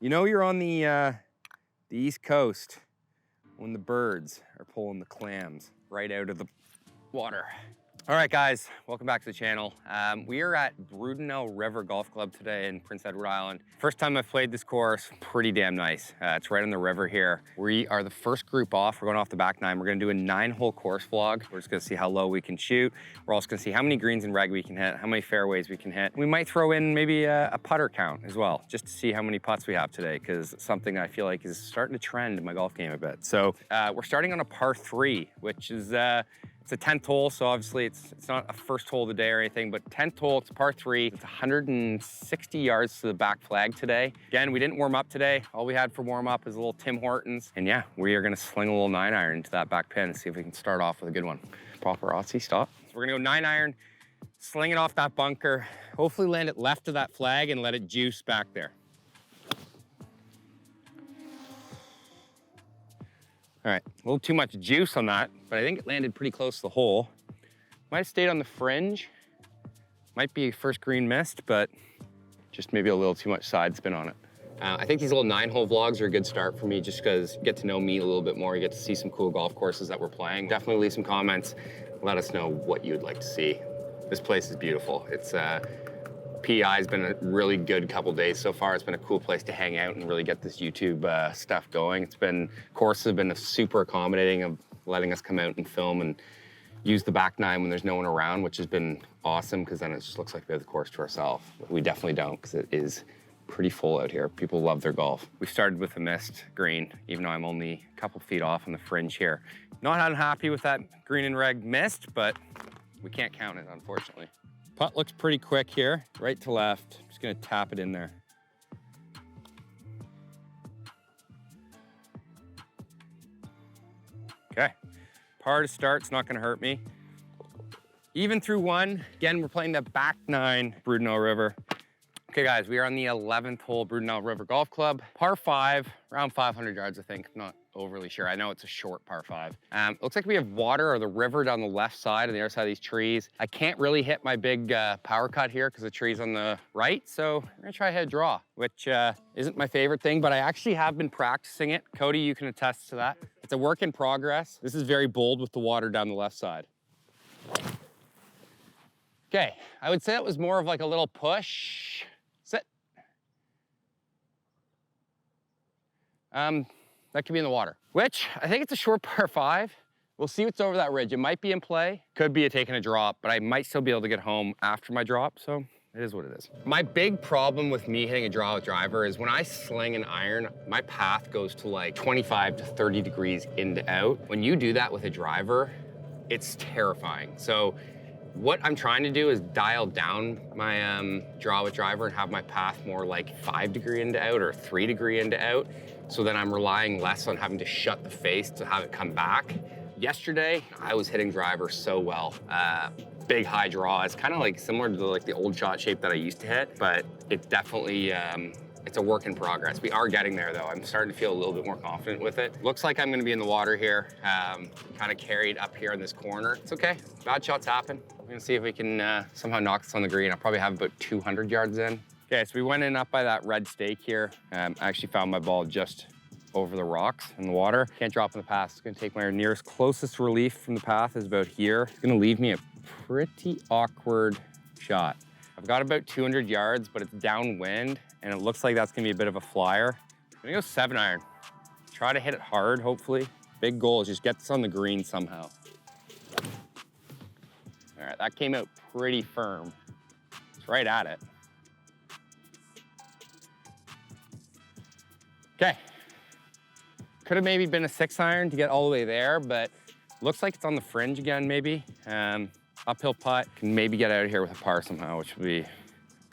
You know you're on the East Coast when the birds are pulling the clams right out of the water. All right, guys, welcome back to the channel. We are at Brudenell River Golf Club today in Prince Edward Island. First time I've played this course, pretty damn nice. It's right on the river here. We are the first group off. We're going off the back nine. We're gonna do a 9-hole course vlog. We're just gonna see how low we can shoot. We're also gonna see how many greens and reg we can hit, how many fairways we can hit. We might throw in maybe a putter count as well, just to see how many putts we have today, because it's something I feel like is starting to trend in my golf game a bit. So we're starting on a par 3, which is, it's a 10th hole, so obviously it's not a first hole of the day or anything, but 10th hole, it's a par 3. It's 160 yards to the back flag today. Again, we didn't warm up today. All we had for warm up is a little Tim Hortons. And yeah, we are gonna sling a little 9-iron into that back pin and see if we can start off with a good one. Paparazzi, stop. So we're gonna go 9-iron, sling it off that bunker, hopefully land it left of that flag and let it juice back there. All right, a little too much juice on that, but I think it landed pretty close to the hole. Might have stayed on the fringe. Might be first green missed, but just maybe a little too much side spin on it. I think these little 9-hole vlogs are a good start for me just because you get to know me a little bit more. You get to see some cool golf courses that we're playing. Definitely leave some comments. Let us know what you'd like to see. This place is beautiful. It's PEI has been a really good couple days so far. It's been a cool place to hang out and really get this YouTube stuff going. Courses have been super accommodating of letting us come out and film and use the back nine when there's no one around, which has been awesome because then it just looks like we have the course to ourselves. We definitely don't because it is pretty full out here. People love their golf. We started with a missed green, even though I'm only a couple feet off on the fringe here. Not unhappy with that green and reg missed, but we can't count it, unfortunately. Putt looks pretty quick here, right to left. Just gonna tap it in there. Okay, par to start, it's not gonna hurt me. Even through one, again, we're playing the back nine, Brudenell River. Okay guys, we are on the 11th hole, Brudenell River Golf Club. Par 5, around 500 yards, I think. Not overly sure. I know it's a short par 5. Looks like we have water or the river down the left side on the other side of these trees. I can't really hit my big power cut here because the tree's on the right, so I'm gonna try a head draw, which isn't my favorite thing, but I actually have been practicing it. Cody, you can attest to that. It's a work in progress. This is very bold with the water down the left side. Okay, I would say it was more of like a little push. Sit. That could be in the water, which I think it's a short par 5. We'll see what's over that ridge. It might be in play. Could be taking a drop, but I might still be able to get home after my drop, so it is what it is. My big problem with me hitting a draw with driver is when I sling an iron, my path goes to like 25 to 30 degrees in to out. When you do that with a driver, it's terrifying. So what I'm trying to do is dial down my draw with driver and have my path more like 5 degree in to out or 3 degree in to out. So then I'm relying less on having to shut the face to have it come back. Yesterday, I was hitting driver so well. Big high draw. It's kind of like similar to like the old shot shape that I used to hit, but it's definitely, it's a work in progress. We are getting there though. I'm starting to feel a little bit more confident with it. Looks like I'm gonna be in the water here, kind of carried up here in this corner. It's okay, bad shots happen. We're gonna see if we can somehow knock this on the green. I'll probably have about 200 yards in. Okay, so we went in up by that red stake here. I actually found my ball just over the rocks in the water. Can't drop in the path. It's gonna take my nearest closest relief from the path is about here. It's gonna leave me a pretty awkward shot. I've got about 200 yards, but it's downwind, and it looks like that's gonna be a bit of a flyer. I'm gonna go 7-iron. Try to hit it hard, hopefully. Big goal is just get this on the green somehow. All right, that came out pretty firm. It's right at it. Okay. Could have maybe been a 6-iron to get all the way there, but looks like it's on the fringe again, maybe. Uphill putt, can maybe get out of here with a par somehow, which would be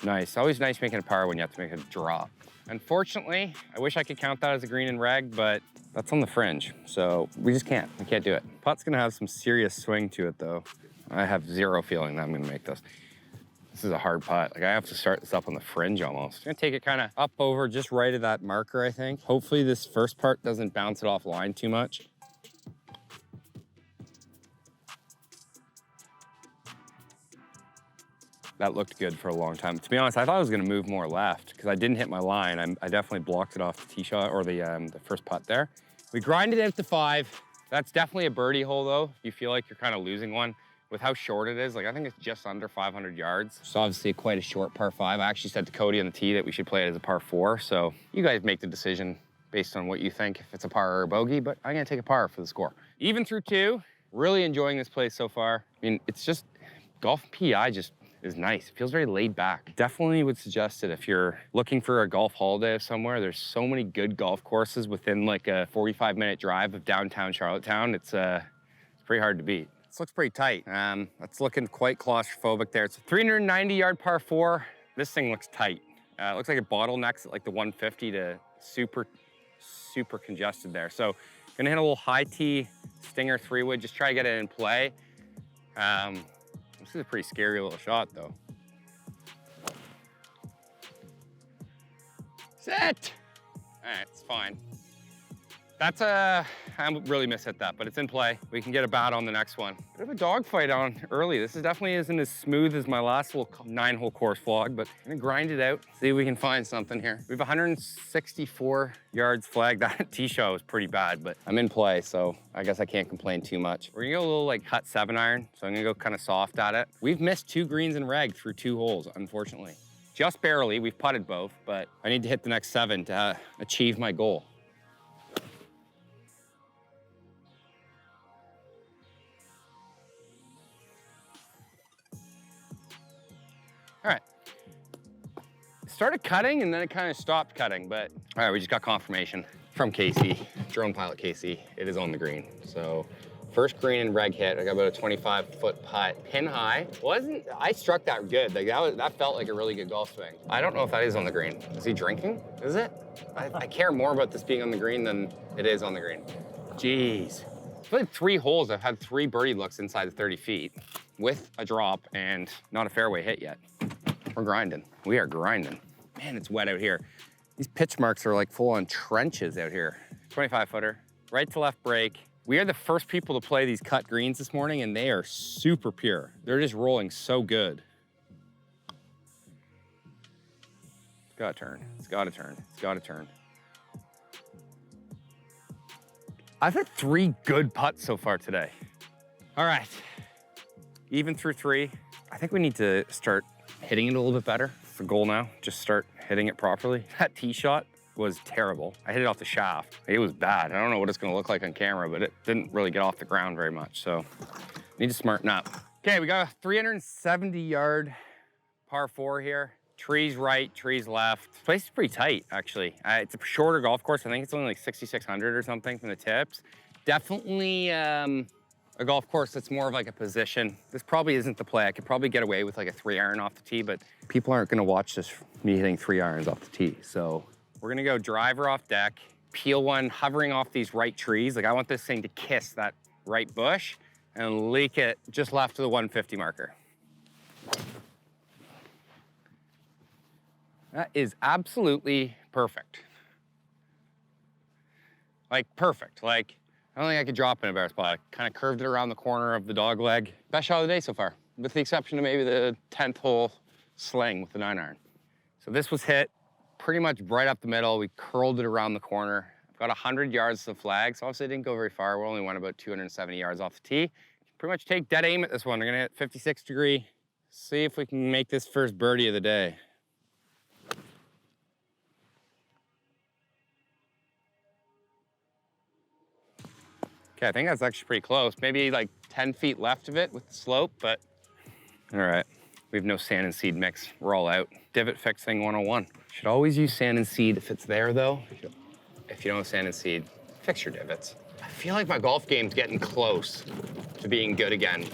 nice. Always nice making a par when you have to make a drop. Unfortunately, I wish I could count that as a green and reg, but that's on the fringe, so we just can't. We can't do it. Putt's gonna have some serious swing to it, though. I have zero feeling that I'm gonna make this. This is a hard putt. Like I have to start this up on the fringe almost. I'm gonna take it kind of up over just right of that marker, I think. Hopefully this first part doesn't bounce it offline too much. that looked good for a long time. To be honest, I thought I was gonna move more left because I didn't hit my line. I definitely blocked it off the tee shot or the first putt there. We grinded out to 5. That's definitely a birdie hole though. If you feel like you're kind of losing one with how short it is. Like I think it's just under 500 yards. It's obviously quite a short par 5. I actually said to Cody on the tee that we should play it as a par 4. So you guys make the decision based on what you think, if it's a par or a bogey, but I'm gonna take a par for the score. Even through 2, really enjoying this place so far. I mean, it's just, golf PI just is nice. It feels very laid back. Definitely would suggest it if you're looking for a golf holiday somewhere. There's so many good golf courses within like a 45-minute drive of downtown Charlottetown. It's pretty hard to beat. This looks pretty tight. That's looking quite claustrophobic there. It's a 390-yard par 4. This thing looks tight. It looks like it bottlenecks at like the 150 to super congested there. So gonna hit a little high tee stinger 3-wood, just try to get it in play. This is a pretty scary little shot though. Set! All right, it's fine. That's I really mishit that, but it's in play. We can get a bat on the next one. Bit of a dogfight on early. This is definitely isn't as smooth as my last little 9-hole course vlog, but I'm gonna grind it out, see if we can find something here. We have 164 yards flagged. That tee shot was pretty bad, but I'm in play, so I guess I can't complain too much. We're gonna go a little like cut 7-iron, so I'm gonna go kind of soft at it. We've missed 2 greens in reg through 2 holes, unfortunately. Just barely, we've putted both, but I need to hit the next 7 to achieve my goal. All right, it started cutting and then it kind of stopped cutting, but all right, we just got confirmation from Casey, drone pilot Casey. It is on the green. So first green and reg hit. I got about a 25-foot putt, pin high. I struck that good. Like that felt like a really good golf swing. I don't know if that is on the green. Is he drinking? Is it? I care more about this being on the green than it is on the green. Jeez. I've played 3 holes. I've had 3 birdie looks inside the 30 feet with a drop and not a fairway hit yet. We're grinding. We are grinding. Man, it's wet out here. These pitch marks are like full on trenches out here. 25-footer, right to left break. We are the first people to play these cut greens this morning and they are super pure. They're just rolling so good. It's gotta turn, it's gotta turn, it's gotta turn. I've had 3 good putts so far today. All right, even through 3. I think we need to start hitting it a little bit better. It's the goal now, just start hitting it properly. That tee shot was terrible. I hit it off the shaft. It was bad. I don't know what it's gonna look like on camera, but it didn't really get off the ground very much, so need to smarten up. Okay, we got a 370-yard par 4 here. Trees right, trees left. This place is pretty tight, actually. It's a shorter golf course. I think it's only like 6,600 or something from the tips. Definitely a golf course that's more of like a position. This probably isn't the play. I could probably get away with like a 3-iron off the tee, but people aren't gonna watch this, me hitting 3 irons off the tee. So we're gonna go driver off deck, peel one, hovering off these right trees. Like I want this thing to kiss that right bush and leak it just left to the 150 marker. That is absolutely perfect. Like perfect. Like I don't think I could drop in a better spot. I kind of curved it around the corner of the dog leg. Best shot of the day so far, with the exception of maybe the 10th hole sling with the 9-iron. So this was hit pretty much right up the middle. We curled it around the corner. I've got 100 yards to the flag, so obviously it didn't go very far. We only went about 270 yards off the tee. Pretty much take dead aim at this one. We're gonna hit 56 degree. See if we can make this first birdie of the day. Okay, I think that's actually pretty close. Maybe like 10 feet left of it with the slope, but all right. We have no sand and seed mix. We're all out. Divot fixing 101. Should always use sand and seed if it's there though. If you don't have sand and seed, fix your divots. I feel like my golf game's getting close to being good again.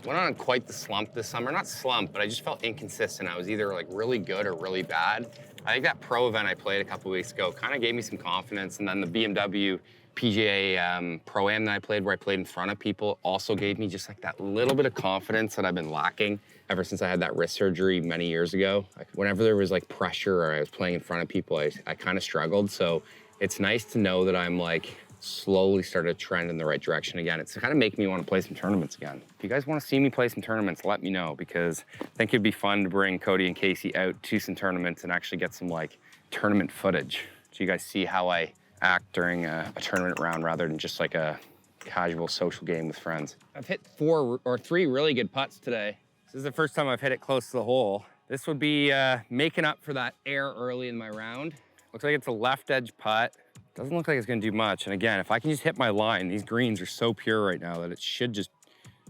Went on quite the slump this summer. Not slump, but I just felt inconsistent. I was either like really good or really bad. I think that pro event I played a couple weeks ago kind of gave me some confidence, and then the BMW PGA Pro-Am that I played, where I played in front of people, also gave me just like that little bit of confidence that I've been lacking ever since I had that wrist surgery many years ago. Like whenever there was like pressure or I was playing in front of people, I kind of struggled. So it's nice to know that I'm like slowly started to trend in the right direction again. It's kind of making me want to play some tournaments again. If you guys want to see me play some tournaments, let me know, because I think it'd be fun to bring Cody and Casey out to some tournaments and actually get some like tournament footage, so you guys see how I act during a tournament round rather than just like a casual social game with friends. I've hit 4 or 3 really good putts today. This is the first time I've hit it close to the hole. This would be making up for that air early in my round. Looks like it's a left edge putt. Doesn't look like it's gonna do much. And again, if I can just hit my line, these greens are so pure right now that it should just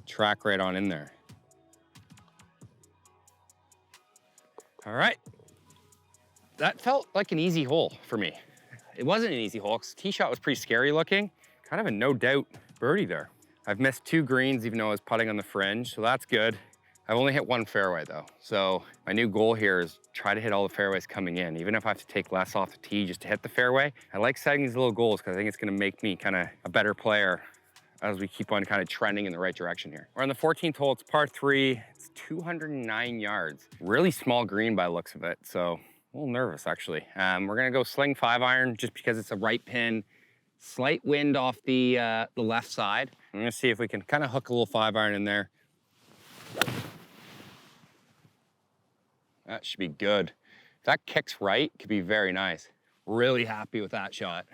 track right on in there. All right. That felt like an easy hole for me. It wasn't an easy hole because the tee shot was pretty scary looking. Kind of a no doubt birdie there. I've missed 2 greens even though I was putting on the fringe, so that's good. I've only hit 1 fairway though. So my new goal here is try to hit all the fairways coming in, even if I have to take less off the tee just to hit the fairway. I like setting these little goals because I think it's gonna make me kind of a better player as we keep on kind of trending in the right direction here. We're on the 14th hole, it's par 3. It's 209 yards. Really small green by the looks of it, so a little nervous actually. We're gonna go sling 5-iron just because it's a right pin. Slight wind off the left side. I'm gonna see if we can kind of hook a little 5-iron in there. That should be good. If that kicks right, it could be very nice. Really happy with that shot.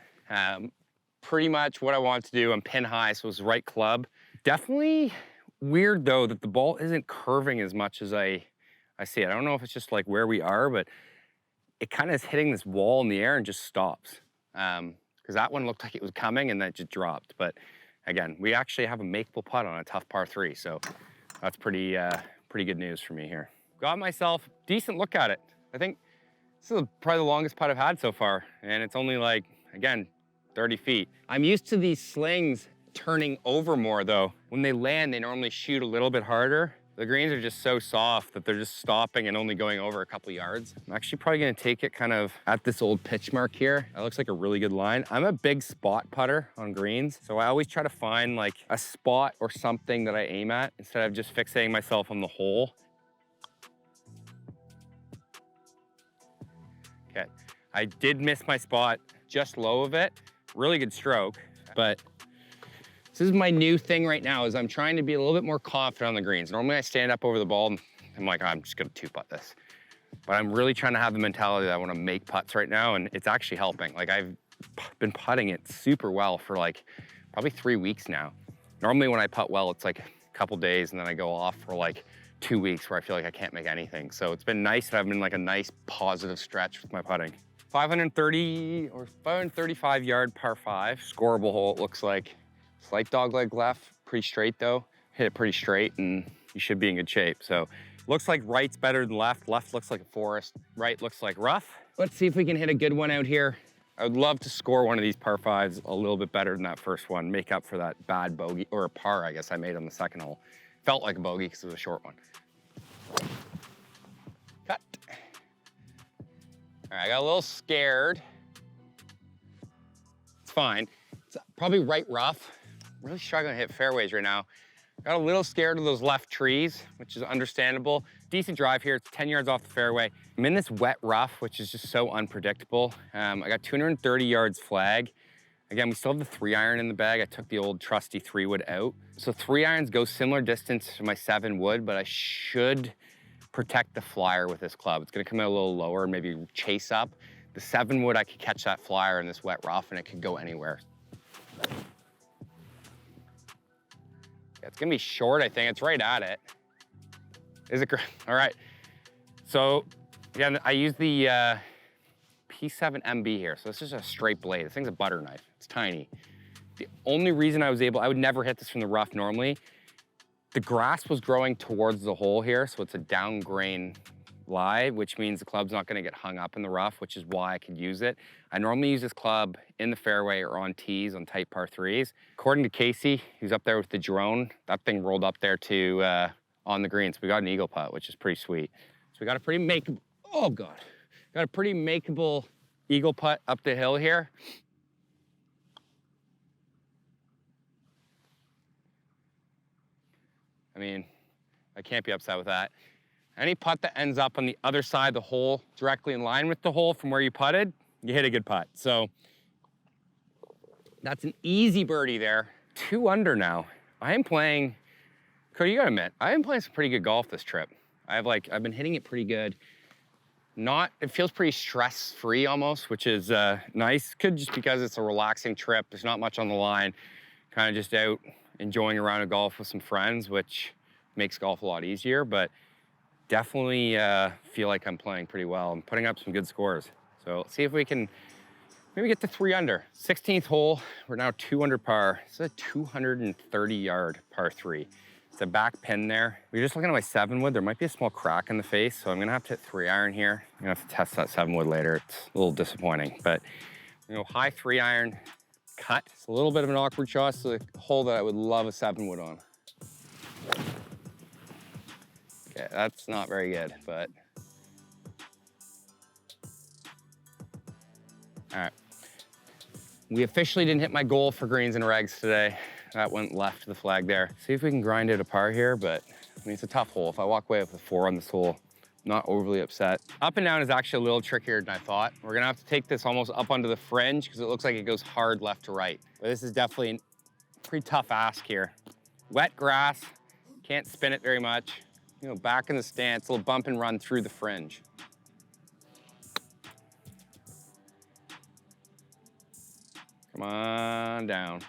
Pretty much what I want to do. I'm pin high, so it's the right club. Definitely weird though that the ball isn't curving as much as I see it. I don't know if it's just like where we are, but it kind of is hitting this wall in the air and just stops. Because that one looked like it was coming and then it just dropped. But again, we actually have a makeable putt on a tough par 3, so that's pretty good news for me here. Got myself a decent look at it. I think this is probably the longest putt I've had so far, and it's only like, again, 30 feet. I'm used to these slings turning over more though. When they land, they normally shoot a little bit harder. The greens are just so soft that they're just stopping and only going over a couple yards. I'm actually probably gonna take it kind of at this old pitch mark here. That looks like a really good line. I'm a big spot putter on greens, so I always try to find like a spot or something that I aim at instead of just fixating myself on the hole. Okay, I did miss my spot just low of it. Really good stroke, but this is my new thing right now is I'm trying to be a little bit more confident on the greens. Normally I stand up over the ball and I'm like, I'm just gonna 2-putt this. But I'm really trying to have the mentality that I wanna make putts right now, and it's actually helping. Like I've been putting it super well for like probably 3 weeks now. Normally when I putt well, it's like a couple days and then I go off for like 2 weeks where I feel like I can't make anything. So it's been nice that I've been like a nice positive stretch with my putting. 530 or 535 yard par 5, scoreable hole it looks like. Slight dogleg left, pretty straight though. Hit it pretty straight and you should be in good shape. So looks like right's better than left. Left looks like a forest. Right looks like rough. Let's see if we can hit a good one out here. I would love to score one of these par 5s a little bit better than that first one. Make up for that bad bogey, or a par I guess I made on the second hole. Felt like a bogey because it was a short one. Cut. All right, I got a little scared. It's fine. It's probably right rough. Really struggling to hit fairways right now. Got a little scared of those left trees, which is understandable. Decent drive here, it's 10 yards off the fairway. I'm in this wet rough, which is just so unpredictable. I got 230 yards flag. Again, we still have the 3-iron in the bag. I took the old trusty 3-wood out. So 3-irons go similar distance to my 7-wood, but I should protect the flyer with this club. It's gonna come out a little lower and maybe chase up. The 7-wood, I could catch that flyer in this wet rough and it could go anywhere. Yeah, it's gonna be short, I think. It's right at it. Is it great? All right. So again, I use the P7 MB here. So this is a straight blade. This thing's a butter knife. It's tiny. The only reason I would never hit this from the rough normally. The grass was growing towards the hole here, so it's a down grain lie, which means the club's not gonna get hung up in the rough, which is why I could use it. I normally use this club in the fairway or on tees on tight par 3s. According to Casey, who's up there with the drone, that thing rolled up there to on the green, so we got an eagle putt, which is pretty sweet. So we got a pretty makeable, oh God. Got a pretty makeable eagle putt up the hill here. I mean, I can't be upset with that. Any putt that ends up on the other side of the hole, directly in line with the hole from where you putted, you hit a good putt. So That's an easy birdie there. 2 under now. I am playing, Cody, you gotta admit, I am playing some pretty good golf this trip. I've been hitting it pretty good. It feels pretty stress-free almost, which is nice. Could just because it's a relaxing trip. There's not much on the line. Kind of just out enjoying a round of golf with some friends, which makes golf a lot easier, but definitely feel like I'm playing pretty well. I'm putting up some good scores. So let's see if we can maybe get to 3 under. 16th hole, we're now 2 under par. It's a 230-yard par 3. It's a back pin there. We're just looking at my 7-wood. There might be a small crack in the face, so I'm gonna have to hit 3-iron here. I'm gonna have to test that 7-wood later. It's a little disappointing, but high 3-iron cut. It's a little bit of an awkward shot. It's a hole that I would love a 7-wood on. Okay, that's not very good, but. All right. We officially didn't hit my goal for greens and regs today. That went left to the flag there. See if we can grind it a par here, but I mean, it's a tough hole. If I walk away with a 4 on this hole, I'm not overly upset. Up and down is actually a little trickier than I thought. We're gonna have to take this almost up onto the fringe because it looks like it goes hard left to right. But this is definitely a pretty tough ask here. Wet grass, can't spin it very much. Back in the stance, a little bump and run through the fringe. Come on down.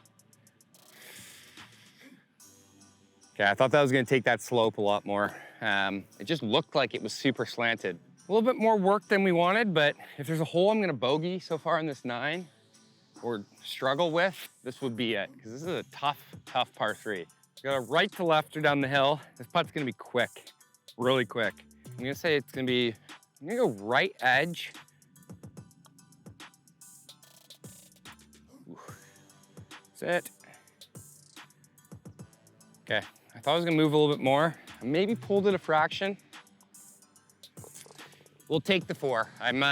Okay, I thought that was gonna take that slope a lot more. It just looked like it was super slanted. A little bit more work than we wanted, but if there's a hole I'm gonna bogey so far in this 9 or struggle with, this would be it, because this is a tough par 3. Got a right to left or down the hill. This putt's gonna be quick, really quick. I'm gonna say I'm gonna go right edge. That's it. Okay, I thought I was gonna move a little bit more. I maybe pulled it a fraction. We'll take the 4. I'm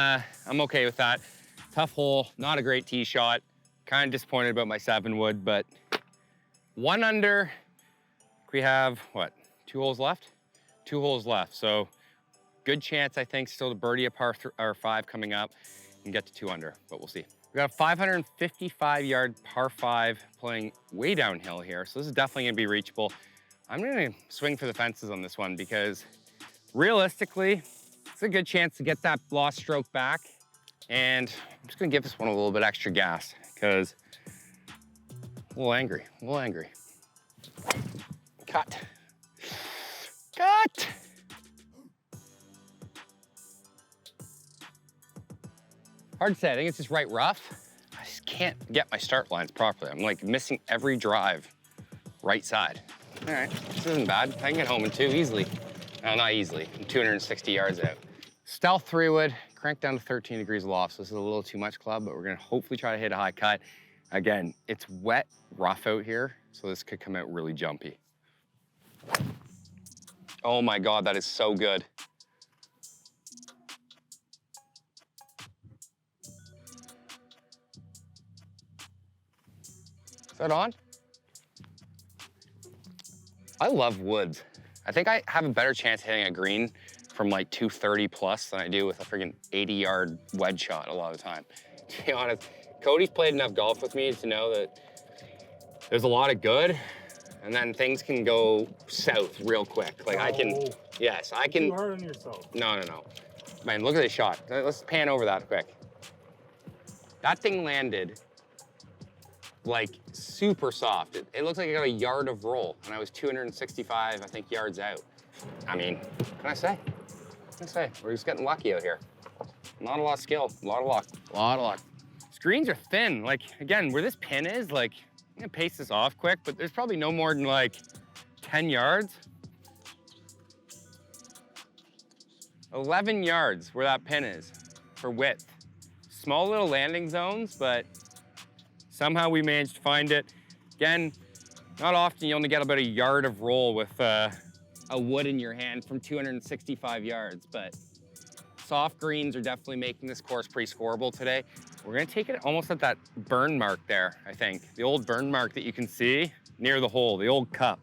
okay with that. Tough hole, not a great tee shot. Kind of disappointed about my 7-wood, but 1 under. We have, what, 2 holes left? 2 holes left, so good chance, I think, still to birdie a par 5 coming up and get to 2 under, but we'll see. We got a 555-yard par 5 playing way downhill here, so this is definitely gonna be reachable. I'm gonna swing for the fences on this one because realistically, it's a good chance to get that lost stroke back, and I'm just gonna give this one a little bit extra gas because a little angry. Cut. Hard to say, I think it's just right rough. I just can't get my start lines properly. I'm like missing every drive right side. All right, this isn't bad. I can get home in 2 easily. No, not easily, I'm 260 yards out. Stealth 3-wood, cranked down to 13 degrees aloft, so this is a little too much club, but we're gonna hopefully try to hit a high cut. Again, it's wet, rough out here, so this could come out really jumpy. Oh my God, that is so good. Is that on? I love woods. I think I have a better chance hitting a green from like 230 plus than I do with a freaking 80-yard wedge shot a lot of the time. To be honest, Cody's played enough golf with me to know that there's a lot of good, and then things can go south real quick. Like I can. Too hard on yourself. No. Man, look at this shot. Let's pan over that quick. That thing landed like super soft. It looks like I got a yard of roll, and I was 265, I think, yards out. I mean, what can I say? We're just getting lucky out here. Not a lot of skill, a lot of luck. Screens are thin. Like, again, where this pin is, like, I'm gonna pace this off quick, but there's probably no more than like 10 yards. 11 yards where that pin is for width. Small little landing zones, but somehow we managed to find it. Again, not often you only get about a yard of roll with a wood in your hand from 265 yards, but soft greens are definitely making this course pretty scoreable today. We're gonna take it almost at that burn mark there, I think. The old burn mark that you can see near the hole, the old cup.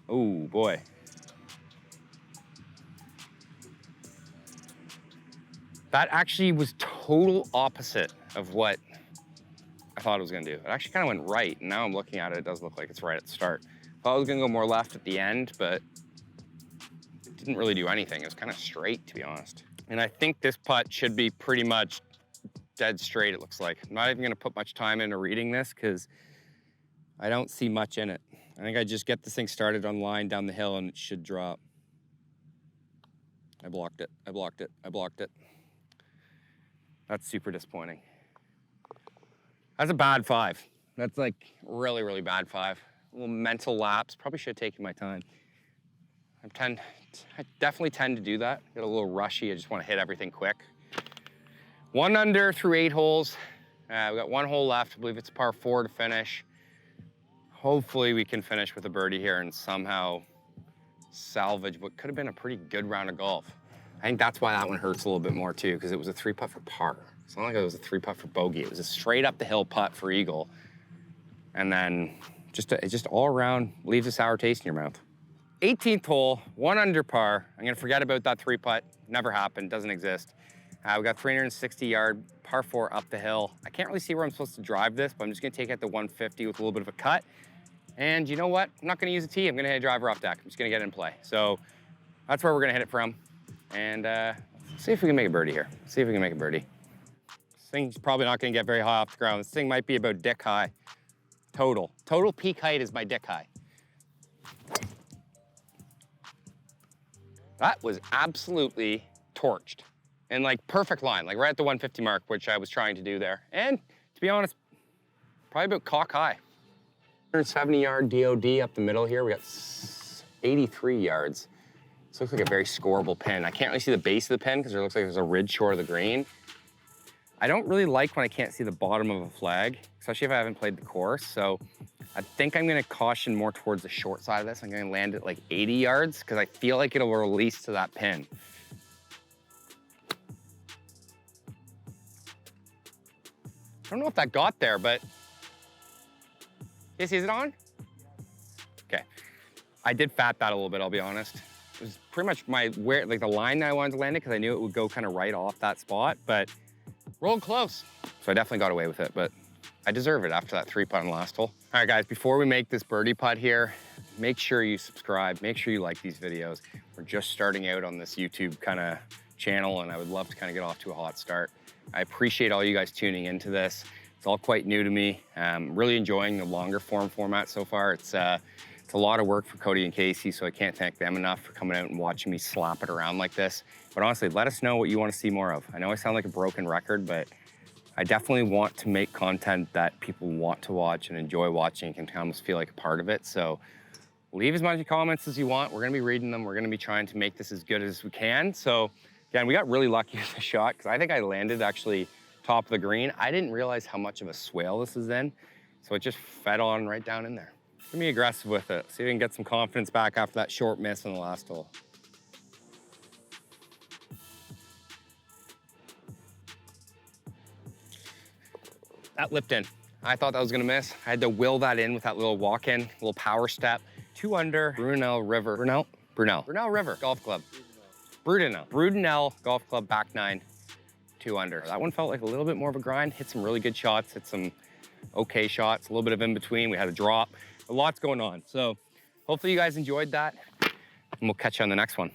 Oh boy. That actually was total opposite of what I thought it was gonna do. It actually kind of went right, and now I'm looking at it, it does look like it's right at the start. Thought I was gonna go more left at the end, but it didn't really do anything. It was kind of straight, to be honest. And I think this putt should be pretty much dead straight, it looks like. I'm not even gonna put much time into reading this because I don't see much in it. I think I just get this thing started on line down the hill and it should drop. I blocked it, I blocked it, I blocked it. That's super disappointing. That's a bad 5. That's like really, really bad 5. A little mental lapse. Probably should have taken my time. I definitely tend to do that. Get a little rushy. I just want to hit everything quick. 1 under through 8 holes. We got 1 hole left. I believe it's a par 4 to finish. Hopefully we can finish with a birdie here and somehow salvage what could have been a pretty good round of golf. I think that's why that one hurts a little bit more too, because it was a 3 putt for par. It's not like it was a 3 putt for bogey. It was a straight up the hill putt for eagle. And then it just all around leaves a sour taste in your mouth. 18th hole, 1 under par. I'm gonna forget about that 3 putt. Never happened, doesn't exist. We got 360-yard par 4 up the hill. I can't really see where I'm supposed to drive this, but I'm just gonna take it to 150 with a little bit of a cut. And you know what? I'm not gonna use a tee. I'm gonna hit a driver off deck. I'm just gonna get it in play. So that's where we're gonna hit it from. And see if we can make a birdie here. See if we can make a birdie. This thing's probably not gonna get very high off the ground. This thing might be about dick high. Total. Total peak height is my dick high. That was absolutely torched. And like perfect line, like right at the 150 mark, which I was trying to do there. And to be honest, probably about cock high. 170-yard DOD up the middle here. We got 83 yards. This looks like a very scoreable pin. I can't really see the base of the pin because it looks like there's a ridge short of the green. I don't really like when I can't see the bottom of a flag, especially if I haven't played the course. So I think I'm gonna caution more towards the short side of this. I'm gonna land it like 80 yards because I feel like it'll release to that pin. I don't know if that got there, but is it on? Okay. I did fat that a little bit, I'll be honest. It was pretty much like the line that I wanted to land it because I knew it would go kind of right off that spot, but rolled close. So I definitely got away with it, but I deserve it after that 3 putt on the last hole. All right, guys, before we make this birdie putt here, make sure you subscribe, make sure you like these videos. We're just starting out on this YouTube kind of channel, and I would love to kind of get off to a hot start. I appreciate all you guys tuning into this. It's all quite new to me. Really enjoying the longer form format so far. It's a lot of work for Cody and Casey, so I can't thank them enough for coming out and watching me slap it around like this. But honestly, let us know what you want to see more of. I know I sound like a broken record, but I definitely want to make content that people want to watch and enjoy watching and can almost feel like a part of it. So leave as many comments as you want. We're gonna be reading them. We're gonna be trying to make this as good as we can. So again, we got really lucky with the shot because I think I landed actually top of the green. I didn't realize how much of a swale this is in. So it just fed on right down in there. Gonna be aggressive with it. See if we can get some confidence back after that short miss on the last hole. That lipped in. I thought that was gonna miss. I had to will that in with that little walk-in, little power step. 2 under, Brudenell River. Brudenell River Golf Club. Brudenell Golf Club, back 9, 2 under. That one felt like a little bit more of a grind. Hit some really good shots, hit some okay shots, a little bit of in between. We had a drop, a lot's going on. So hopefully you guys enjoyed that, and we'll catch you on the next one.